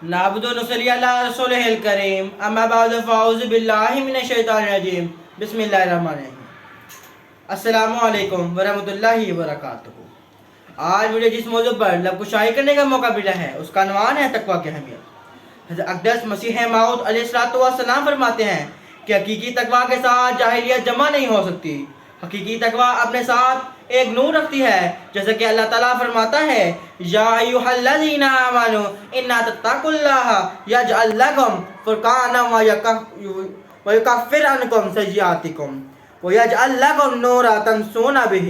نعبد و نصلی علی رسولہ الکریم اما بعد فاعوذ باللہ من الشیطان الرجیم بسم اللہ الرحمن الرحیم۔ السلام علیکم ورحمۃ اللہ وبرکاتہ۔ آج مجھے جس موضوع پر لب کشائی کرنے کا موقع ملا ہے اس کا عنوان ہے تقویٰ کی اہمیت۔ حضرت اقدس مسیح موعود علیہ السلام فرماتے ہیں کہ حقیقی تقویٰ کے ساتھ جاہلیت جمع نہیں ہو سکتی۔ حقیقی تقویٰ اپنے ساتھ ایک نور رکھتی ہے، جیسے کہ اللہ تعالیٰ فرماتا ہے یا ایھا الذین آمنوا ان تتقوا اللہ یجعل لکم فرقانا ویکفر عنکم سیئاتکم ویجعل لکم نورا تمشون بہ۔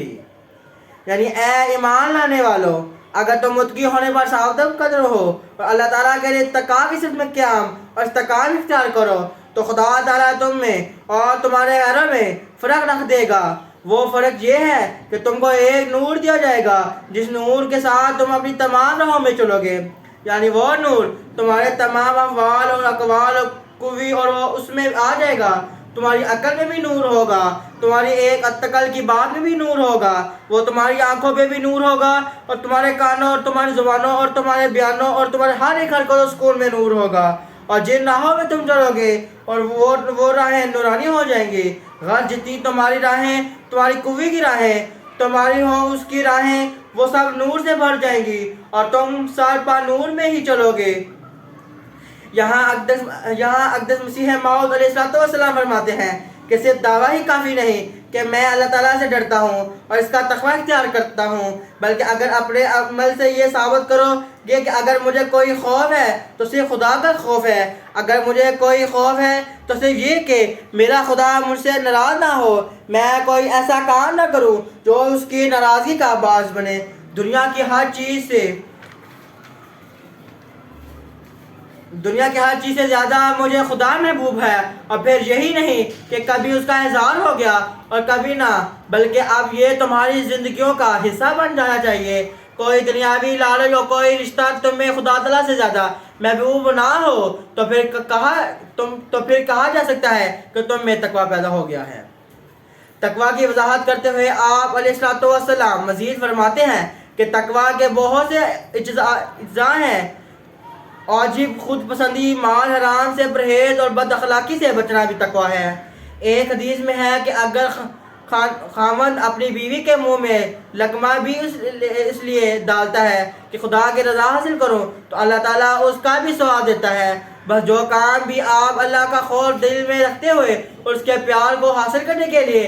یعنی اے ایمان لانے والو، اگر تم متقی ہونے پر ثابت قدر ہو اور اللہ تعالیٰ کے لیے تقویٰ کی صفت میں قیام اور استقامت اختیار کرو تو خدا تعالیٰ تم میں اور تمہارے غیروں میں فرق رکھ دے گا۔ وہ فرق یہ ہے کہ تم کو ایک نور دیا جائے گا جس نور کے ساتھ تم اپنی تمام راہوں میں چلو گے، یعنی وہ نور تمہارے تمام افعال اور اقوال اور قوی اور وہ اس میں آ جائے گا۔ تمہاری عقل میں بھی نور ہوگا، تمہاری ایک عقل کی بات میں بھی نور ہوگا، وہ تمہاری آنکھوں پہ بھی نور ہوگا اور تمہارے کانوں اور تمہاری زبانوں اور تمہارے بیانوں اور تمہارے ہر ایک حرکت و سکون میں نور ہوگا۔ اور جن راہوں میں تم چلو گے اور وہ راہیں نورانی ہو جائیں گی۔ غرض جتنی تمہاری راہیں، تمہاری قوی کی راہیں تمہاری ہوں، اس کی راہیں وہ سب نور سے بھر جائیں گی اور تم سر پا نور میں ہی چلو گے۔ یہاں اقدس مسیح موعود علیہ السلام فرماتے ہیں کہ صرف دعویٰ ہی کافی نہیں کہ میں اللہ تعالیٰ سے ڈرتا ہوں اور اس کا تقویٰ اختیار کرتا ہوں، بلکہ اگر اپنے عمل سے یہ ثابت کرو گے کہ اگر مجھے کوئی خوف ہے تو صرف خدا کا خوف ہے، اگر مجھے کوئی خوف ہے تو صرف یہ کہ میرا خدا مجھ سے ناراض نہ ہو، میں کوئی ایسا کام نہ کروں جو اس کی ناراضگی کا باعث بنے۔ دنیا کی ہر چیز سے زیادہ مجھے خدا محبوب ہے، اور پھر یہی نہیں کہ کبھی اس کا اظہار ہو گیا اور کبھی نہ، بلکہ اب یہ تمہاری زندگیوں کا حصہ بن جانا چاہیے۔ کوئی دنیاوی لالچ اور کوئی رشتہ تمہیں خدا تعالیٰ سے زیادہ محبوب نہ ہو تو پھر کہا جا سکتا ہے کہ تم میں تقویٰ پیدا ہو گیا ہے۔ تقویٰ کی وضاحت کرتے ہوئے آپ علیہ السلام مزید فرماتے ہیں کہ تقویٰ کے بہت سے اجزاء ہیں۔ عجیب خود پسندی، مال حرام سے پرہیز اور بد اخلاقی سے بچنا بھی تقویٰ ہے۔ ایک حدیث میں ہے کہ اگر خاوند اپنی بیوی کے منہ میں لقمہ بھی اس لیے ڈالتا ہے کہ خدا کی رضا حاصل کرو تو اللہ تعالیٰ اس کا بھی ثواب دیتا ہے۔ بس جو کام بھی آپ اللہ کا خوف دل میں رکھتے ہوئے اور اس کے پیار کو حاصل کرنے کے لیے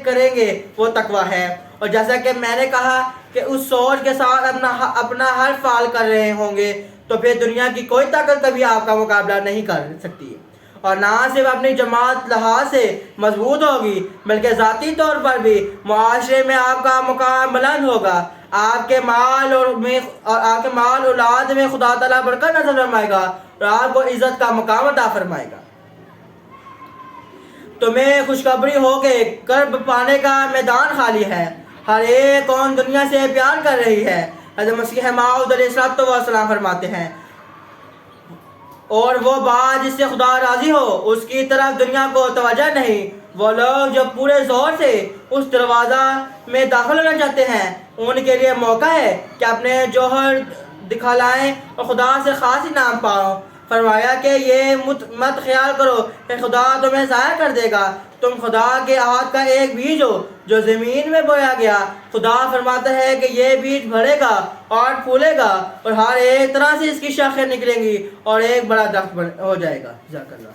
کریں گے وہ تقویٰ ہے۔ اور جیسا کہ میں نے کہا کہ اس سوچ کے ساتھ اپنا ہر فعال کر رہے ہوں گے تو پھر دنیا کی کوئی طاقت کبھی آپ کا مقابلہ نہیں کر سکتی، اور نہ صرف اپنی جماعت لحاظ سے مضبوط ہوگی بلکہ ذاتی طور پر بھی معاشرے میں آپ کا مقام بلند ہوگا۔ آپ کے مال اولاد میں خدا تعالیٰ برکت نظر فرمائے گا اور آپ کو عزت کا مقام عطا فرمائے گا۔ تمہیں خوشخبری ہو کہ کرب پانے کا میدان خالی ہے، ہر ایک قوم دنیا سے پیار کر رہی ہے۔ حضرت مسیح موعود علیہ السلام فرماتے ہیں اور وہ بات جس سے خدا راضی ہو اس کی طرف دنیا کو توجہ نہیں۔ وہ لوگ جو پورے زور سے اس دروازہ میں داخل ہونا چاہتے ہیں ان کے لیے موقع ہے کہ اپنے جوہر دکھلائیں اور خدا سے خاص انعام پاؤ۔ فرمایا کہ یہ مت خیال کرو کہ خدا تمہیں ضائع کر دے گا، تم خدا کے ہاتھ کا ایک بیج ہو جو زمین میں بویا گیا۔ خدا فرماتا ہے کہ یہ بیج بڑھے گا اور پھولے گا اور ہر ایک طرح سے اس کی شاخیں نکلیں گی اور ایک بڑا درخت ہو جائے گا۔ جزاک اللہ۔